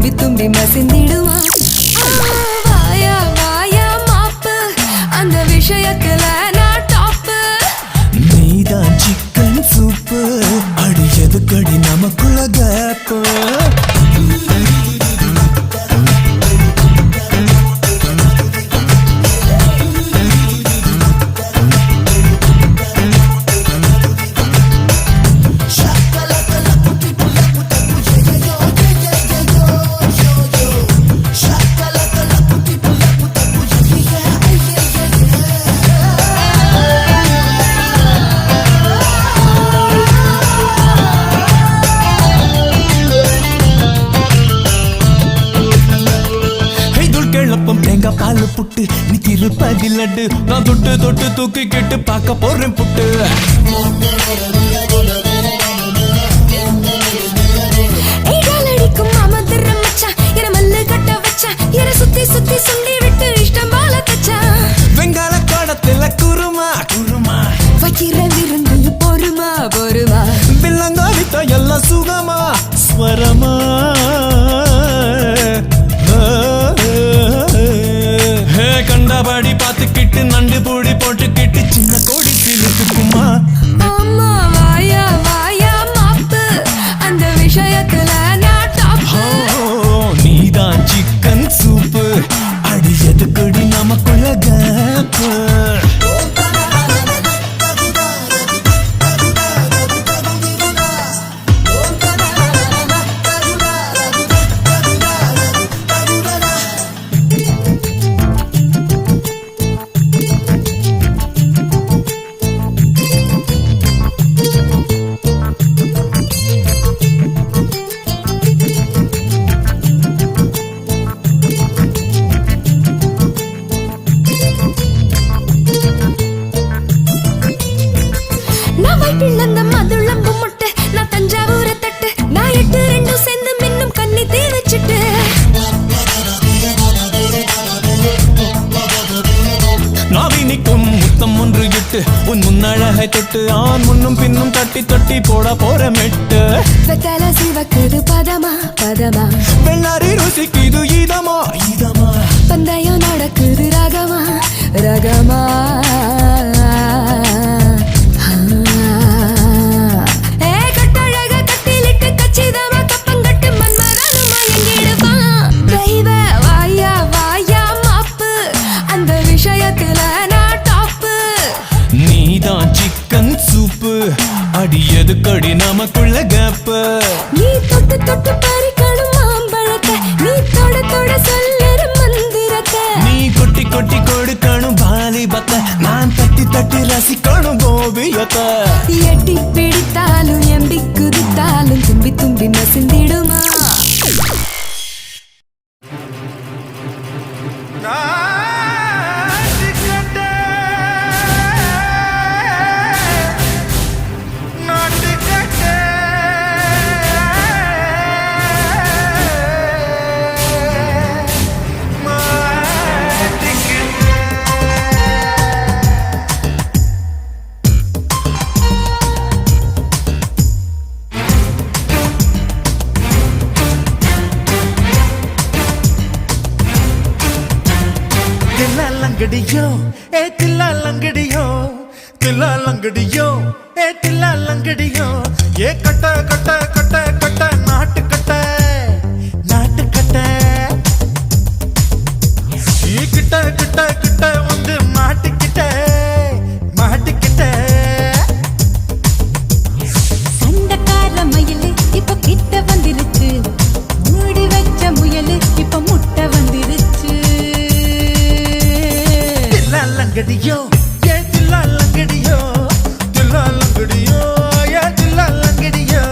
தும்பி தும்பி மசிந்திடுவான். வாயா வாயா மாப்பு, அந்த விஷயத்துல நான் டாப்பு. நீதான் சிக்கன் சூப்பு, அடியது கடி நமக்குள்ள கேப்பு. பாலு புட்டு நீ திருப்பதி லட்டு, நான் தொட்டு தொட்டு தூக்கி கேட்டு பார்க்க போறேன் புட்டு. அடிக்கும் மாமதுர மச்சான், என மல்லு கட்ட வச்சான், என சுத்தி சுத்தி சுண்டி விட்டு இஷ்டம் போல தச்சான். வெங்கால கோடத்துல குருமா குருமா, வைக்கிற விருந்து பொறுமா பொறுமா, பில்லங்காலித்த எல்லாம் சுகமா ஸ்வரமா. கண்டபடி பார்த்துக்கிட்டு நண்டு பூடி போட்டுக்கிட்டு சின்ன கோடி சிலுக்குமா. அம்மா வாயா வாயா மாப்பு, அந்த விஷயத்துல நான் டாப்பு. நீதான் சிக்கன் சூப்பு, அடியது கொடி நமக்குள்ள கேப்பு. பிள்ளந்த மதுளம்பு முட்டை, நான் தஞ்சாவூர தட்டு, நான் 8 2 சேர்ந்து மின்னும் கண்ணி தீவச்சிட்டு. நாவினிக்கும் முத்தம் ஒன்று இட்டு, உன் முன்னழகை தொட்டு ஆண் முன்னும் பின்னும் தட்டி தட்டி போட போற மெட்டு. வெத்தல சிவக்குது பதமா பதமா, வெள்ளாரி ருசிக்குது இதமா இதமா, பந்தயம் நடக்குது ரகமா ரகமா. நீதான் சிக்கன் சூப்பு, அடியது கடி நமக்குள்ள கேப்பு. நீ தொட்டு தொட்டு பறிக்கணும் மாம்பழத்தை, நீ தொட தொட சொல்லுற மந்திரத்தை. நீ கொட்டி கொட்டி கொடுக்கணும் பாலிபத்தை, நான் தட்டி தட்டி ரசிக்கணும் கோபியத்தை. எட்டி பிடித்தாலும் எம்பி குதித்தாலும் தும்பி தும்பி மசிந்திடுமா. லங்கடியோ ஏ தில்லா லங்கடியோ, தில்லா லங்கடியோ ஏ தில்லா லங்கடியோ, ஏ கட்ட கட்ட கட்ட கட்ட நாட்டு கட்ட நாட்டு கட்ட. நீ கிட்ட கிட்ட கிட்ட வந்து மாட்டிக்கிட்ட மாட்டிக்கிட்ட. சண்டக்கார மயிலு இப்ப கிட்ட வந்துருச்சு, மூடி வச்ச முயலு இப்ப முட்டை வந்துருச்சு. லங்கடியோ ஏ தில்லா லங்கடியோ, தில்லா லங்கடியோ ஏ தில்லா லங்கடியோ,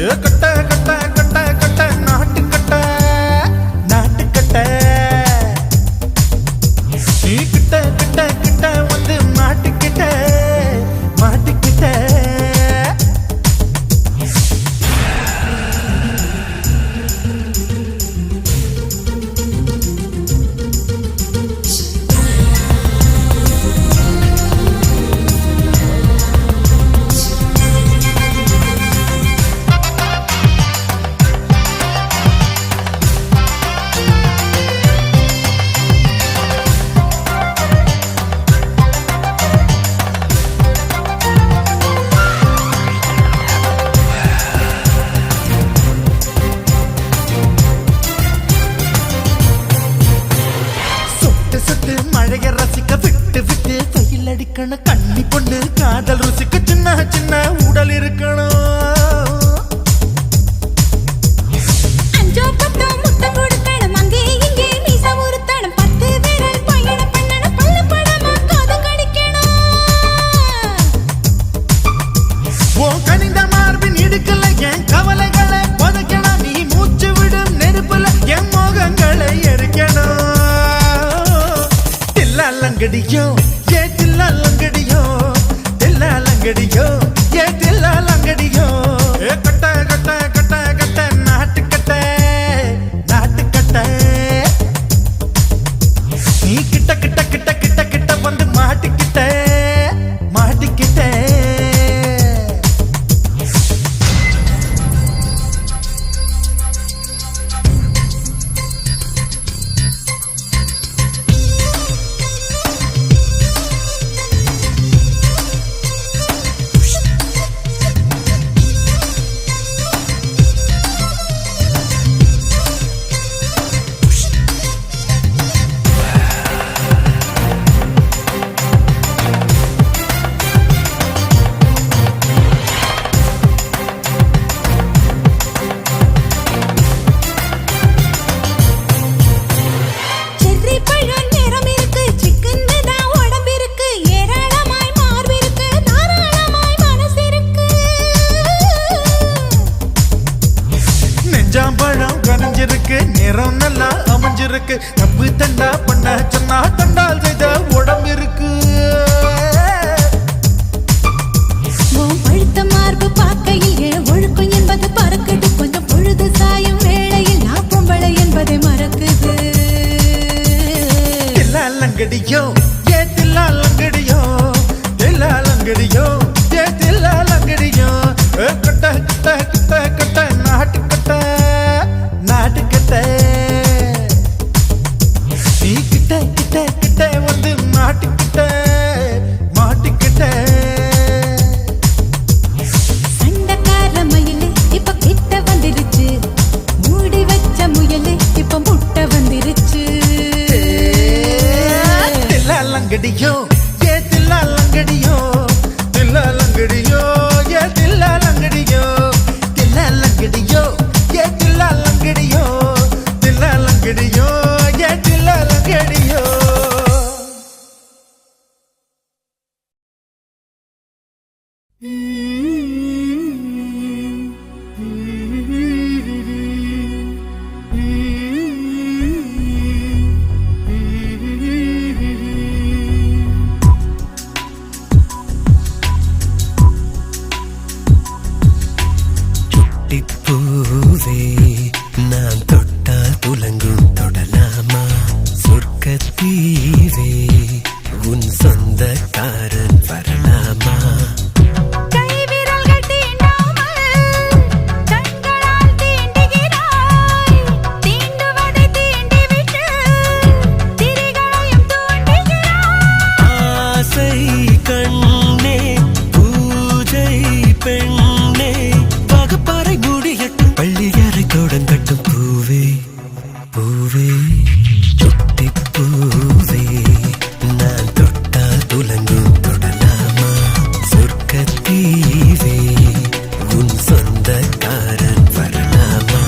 ஏ கட்ட கட்ட கட்ட கட்ட நாட்டு கட்ட நாட்டு கட்ட. நீ கிட்ட கிட்ட கிட்ட வந்து மாட்டிக்கிட்ட மாட்டிக்கிட்ட. கையில் அடிக்கணும் கண்ணி பொண்ணு காதல் ருசிக்கு சின்ன சின்ன உடல் இருக்கணும் அஞ்சோ பத்தோ முத்தம் கொடுக்கணும் அங்கே இங்கே மீச உருத்தணும் 10 விரல் பயணம் பண்ணணும் பல்ல படமா காது கடிக்கணும் ஓ கனிந்த மார்பின் இடுக்கல என் கவலைகளை புதைக்கணும் நீ மூச்சு விடும் நெருப்புல என் மோகங்களை எரிக்கணும் தில்லாலங்கடியோ ஏ தில்லாலங்கடியோ தில்லாலங்கடியோ ஏ தில்லாலங்கடியோ ஏ கட்ட கட்ட கட்ட கட்ட நாட்டுக்கட்ட நாட்டுக்கட்ட நீ கிட்ட கிட்ட கிட்ட கிட்ட கிட்ட வந்து மாட்டிக்கிட்ட மாட்டிக்கிட்ட செர்ரி பழம் நிறம் இருக்கு சிக்கன்னு தான் உடம்பு இருக்கு ஏராளமாய் மார்பு இருக்கு தாராளமாய் மனசு இருக்கு நெஞ்சாம்பழம் கனிஞ்சிருக்கு நிறம் நல்லா அமைஞ்சிருக்கு தப்பு தண்டா பண்ண சொன்னா தண்டால் செய்த உடம்பு இருக்கு உன் பழுத்த மார்பு பார்க்கையில் என் ஒழுக்கம் என்பது பறக்குது கொஞ்சம் பொழுது சாயும் வேளையில் நான் பொம்பளை என்பதை மறக்குது தில்லாலங்கடியோ ஏ தில்லாலங்கடியோ தில்லாலங்கடியோ ஏ தில்லாலங்கடியோ கட்ட கட்ட கட்ட கட்ட நாட்டுக்கட்ட நாட்டுக்கட்ட நீ கிட்ட கிட்ட கிட்ட வந்து மாட்டிக்கிட்ட மாட்டிக்கிட்ட சண்டைக்கார மயிலு இப்ப கிட்ட வந்துருச்சு மூடி வச்ச முயலு இப்ப முட்டை வந்துருச்சு தில்லாலங்கடியோ ஏ தில்லாலங்கடியோ தில்லாலங்கடியோ ஏ தில்லாலங்கடியோ தில்லாலங்கடியோ ஏ தில்லாலங்கடியோ தில்லாலங்கடியோ ஏ தில்லாலங்கடியோ பூவே நான் தொட்டால் துலங்கும் தொடலாமா சொர்க்கத்தீவே உன் சொந்தக்காரன் வரலாமா கைவிரல்கள் தீண்டாமல் கண்களால் தீண்டுகிறாய் தீண்டுவதை தீண்டிவிட்டு திரிகளையும் தூண்டுகிறாய் ஆசை கண்ணே பூஜை பெண்ணே வகுப்பறை முடியட்டும் பள்ளியறை தொடங்கட்டும் பூவே பூவே சுட்டி பூவே நான் தொட்டால் துலங்கும் தொடலாமா சொர்க்கத்தீவே உன் சொந்தக்காரன் வரலாமா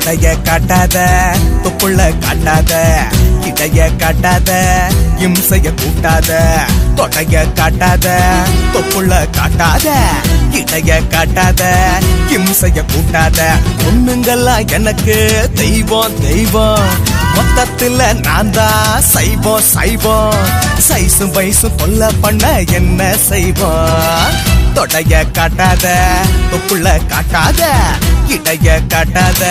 தொடைய காட்டாத தொப்புள்ள காட்டாத இடைய காட்டாத இம்சைய கூட்டாத தொடைய காட்டாத தொப்புள்ள காட்டாத இடைய காட்டாத இம்சைய கூட்டாத பொண்ணுங்கெல்லாம் எனக்கு தெய்வம் தெய்வம் மொத்தத்துல நான் தான் சைவம் சைவம் சைசும் வயசும் தொல்ல பண்ண என்ன செய்வோம் தொடைய காட்டாத தொப்புள்ள காட்டாத இடைய காட்டாத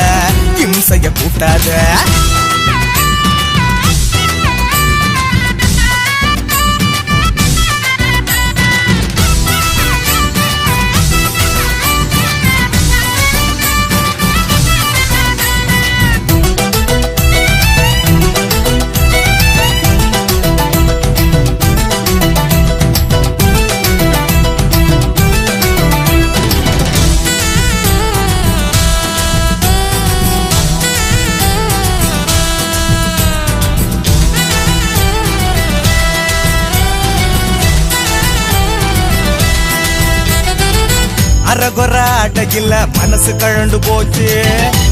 இம்சைய கூட்டாத அரகொர ஆட்டையில மனசு கழண்டு போச்சு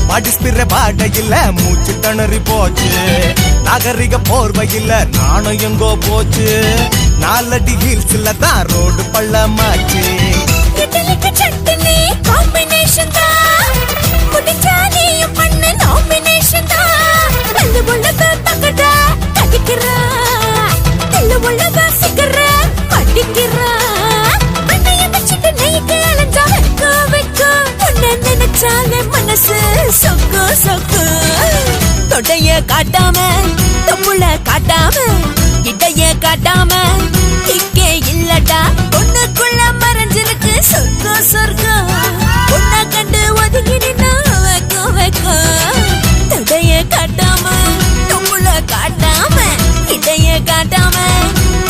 படிஸ்பிற பாட்டையில மூச்சு தணறி போச்சு நாகரிக போர்வையில நானும் எங்கோ போச்சு நாலடி ஹீல்ஸ்ல தான் ரோடு பள்ளமாச்சு இட்லிக்கு சட்னி காம்பினேஷன் தான் முடிச்சா நீயும் பண்ண நாமினேஷன் தான் நல்ல உள்ளத தக்கடா கடிக்கிறா நல்ல உள்ளத சிக்கற அடிக்கிறா மண்டைய வச்சிட்டு நெய்க்கு அலைஞ்சா வெக்க உன்னை நினைச்சாலே மனசு சொக்கு சொக்கு தொடைய காட்டாம தொப்புள காட்டாம இடைய காட்டாம இங்கே இல்லடா பொண்ணுக்குள்ள மறைஞ்சிருக்கு சொர்க்கம் சொர்க்கம் பொண்ண கண்டு ஒதுங்கி நின்னா வைக்கும் வைக்கும் தொடைய காட்டாம தொப்புள காட்டாம இடைய காட்டாம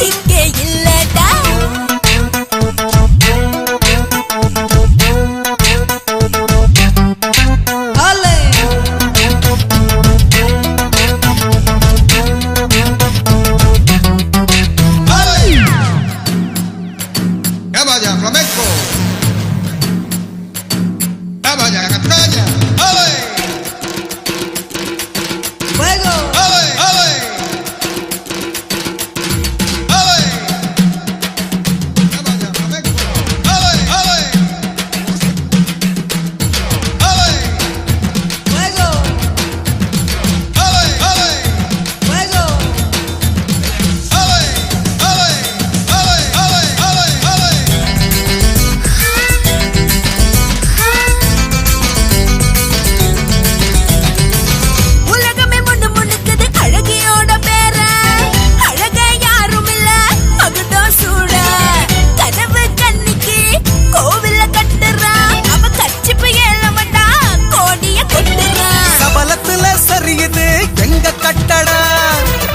இங்கே இல்லடா Flamenco. Vaya, Castaña. ¡Ale! ¡Fuego! ¡Ale! ¡Ale! ¡Ale! Vaya, Flamenco. ¡Ale! ¡Ale! ¡Ale! ¡Fuego! ¡Ale! ¡Ale! ¡Fuego! ¡Ale! ¡Ale! ¡Ale! ¡Ale! ¡Ale! உலகமே முன்னு முன்னுக்குது அழகியோட பேர அழக யாரும் இல்ல மகுடோ சூட கனவு கண்ணிக்கு கோவில கட்டுறா அவ கச்சிப்பு ஏழவண்டா கோடிய கொட்டுறா கபலத்துல சரியுது எங்க கட்டடா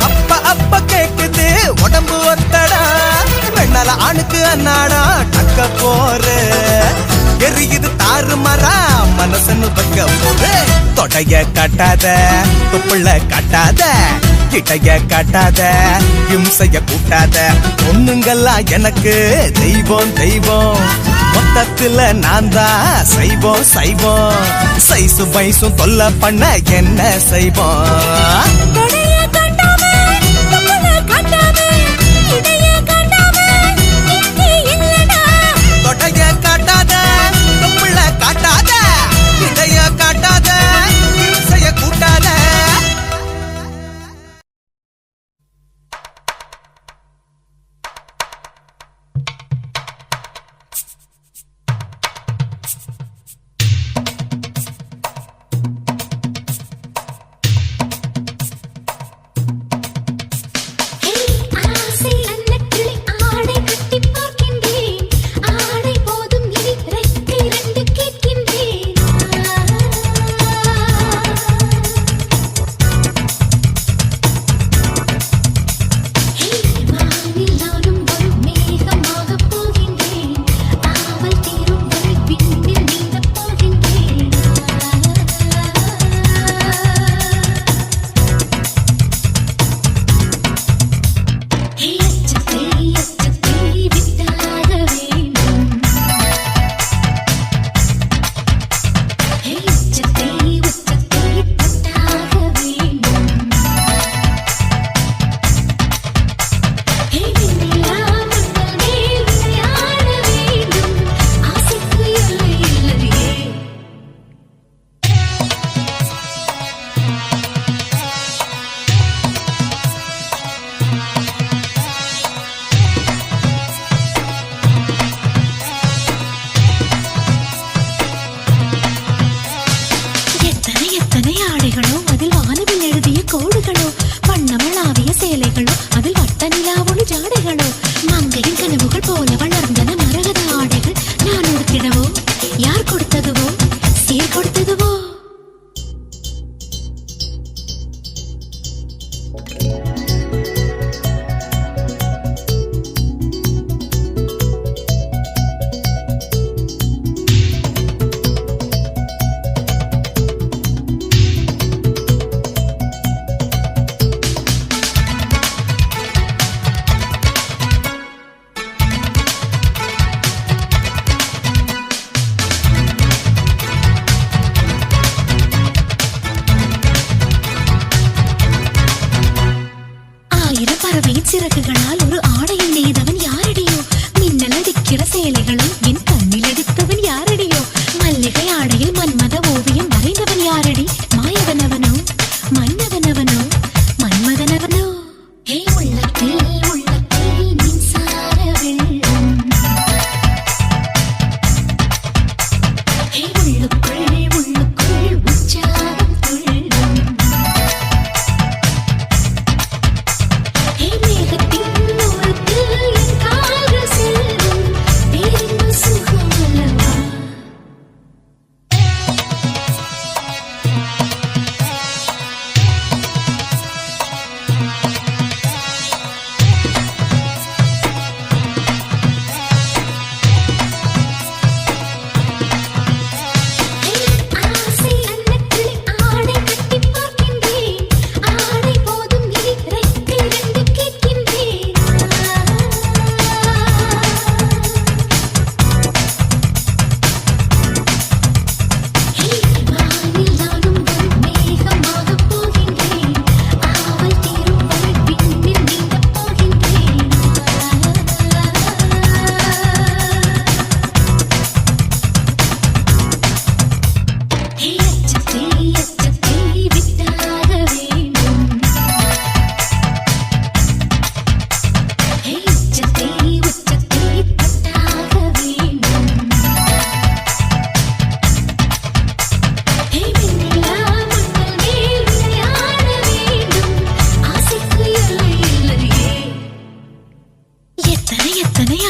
அப்ப அப்ப கேக்குது உடம்பு ஒத்தடா வெண்ணல ஆணுக்கு அண்ணாடா டக்க போற எரியுது தாறு மரா மனசன்னு வைக்க போது தொடைய காட்டாத தொப்புள்ள காட்டாத இடைய காட்டாத இம்சைய கூட்டாத பொண்ணுங்கெல்லாம் எனக்கு தெய்வம் தெய்வம் மொத்தத்துல நான் தான் சைவம் சைவம் சைசும் வயசும் தொல்ல பண்ண என்ன செய்வோம் தொடைய காட்டாம தொப்புள காட்டாம இடைய காட்டாம இங்கே இல்லடா தொடைய காட்டாத தொப்புள்ள காட்டாத இடைய காட்டாத இம்சைய கூட்டாத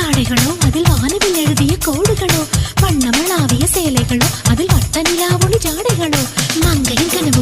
ஆடைகளோ அதில் வானவில் எழுதிய கோடுகளோ வண்ணமளாவிய சேலைகளோ அதில் வட்ட நிலாவொளி ஜாடைகளோ மங்கையின் கனவுகள்